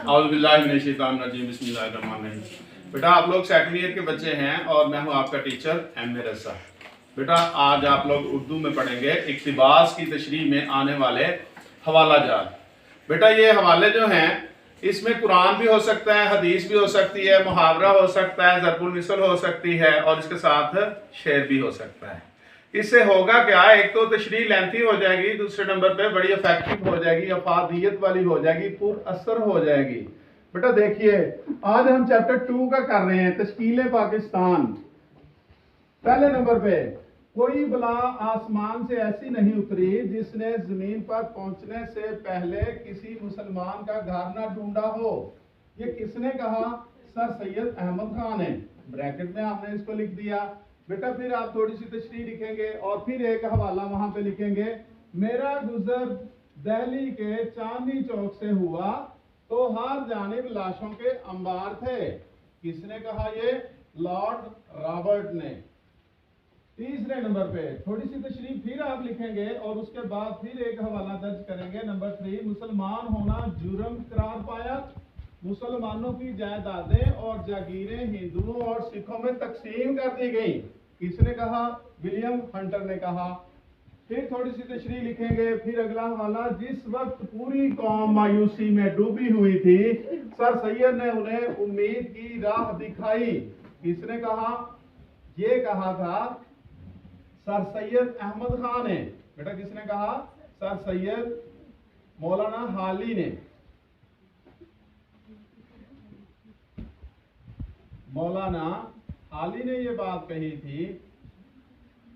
औज़ुबिल्लाहिमिनश्शैतानिर्रजीम बिस्मिल्लाहिर्रहमानिर्रहीम। बेटा आप लोग सेकंड ईयर के बच्चे हैं और मैं हूं आपका टीचर एम ए रज़ा। बेटा आज आप लोग उर्दू में पढ़ेंगे इक़्तिबास की तशरीह में आने वाले हवाला जात। बेटा ये हवाले जो हैं इसमें कुरान भी हो सकता है, हदीस भी हो सकती है, मुहावरा हो सकता है, ज़रबुल मिसल हो सकती है और इसके साथ शेर भी हो सकता है। इससे होगा क्या, एक तो तशरीह लेंथी हो जाएगी, दूसरे नंबर पे बड़ी इफेक्टिव हो जाएगी, अफादियत वाली हो जाएगी, पुर असर हो जाएगी। बेटा देखिए आज हम चैप्टर 2 का कर रहे हैं, तश्कील पाकिस्तान। पहले नंबर पे, कोई बला आसमान से ऐसी नहीं उतरी जिसने जमीन पर पहुंचने से पहले किसी मुसलमान का घर ना ढूंढा हो। ये किसने कहा? सर सैयद अहमद खान ने। ब्रैकेट में आपने इसको लिख दिया। बेटा फिर आप थोड़ी सी तशरीह लिखेंगे और फिर एक हवाला वहां पे लिखेंगे, मेरा गुजर दिल्ली के चांदनी चौक से हुआ तो हर जानिब लाशों के अंबार थे। किसने कहा? ये लॉर्ड रॉबर्ट ने। तीसरे नंबर पे थोड़ी सी तशरीह फिर आप लिखेंगे और उसके बाद फिर एक हवाला दर्ज करेंगे। नंबर 3, मुसलमान होना जुर्म करार पाया। मुसलमानों की जायदादें और जागीरें हिंदुओं और सिखों में तकसीम कर दी गई। किसने कहा? विलियम हंटर ने कहा। फिर थोड़ी सी तशरीह लिखेंगे। फिर अगला हवाला, जिस वक्त पूरी कौम मायूसी में डूबी हुई थी सर सैयद ने उन्हें उम्मीद की राह दिखाई। किसने कहा? ये कहा था सर सैयद अहमद खान ने। बेटा किसने कहा? सर सैयद मौलाना हाली ने। मौलाना हाली ने ये बात कही थी।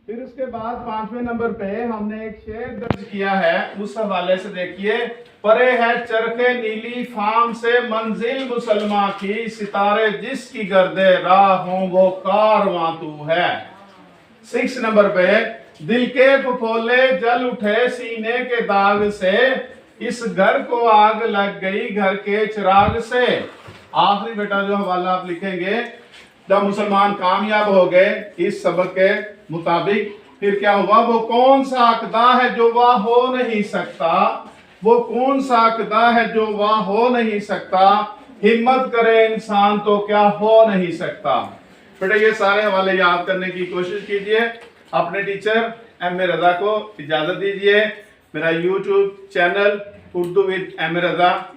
फिर उसके बाद 5वें नंबर पे हमने एक शेर दर्ज किया है, उस हवाले से देखिए, परे है चरखे नीली फाम से मंजिल मुसलमान की, सितारे जिसकी गर्दे राह हो वो कारवां तू है। 6 नंबर पे, दिल के फफोले जल उठे सीने के दाग से, इस घर को आग लग गई घर के चिराग से। आखिरी बेटा जो हवाला आप लिखेंगे, जब मुसलमान कामयाब हो गए इस सबक के मुताबिक, फिर क्या हुआ? वो कौन सा अक़दा है जो वाह हो नहीं सकता, वो कौन सा अक़दा है जो वाह हो नहीं सकता, हिम्मत करे इंसान तो क्या हो नहीं सकता। बेटा ये सारे हवाले याद करने की कोशिश कीजिए। अपने टीचर एम ए रज़ा को इजाज़त दीजिए। मेरा YouTube channel Urdu with M A Raza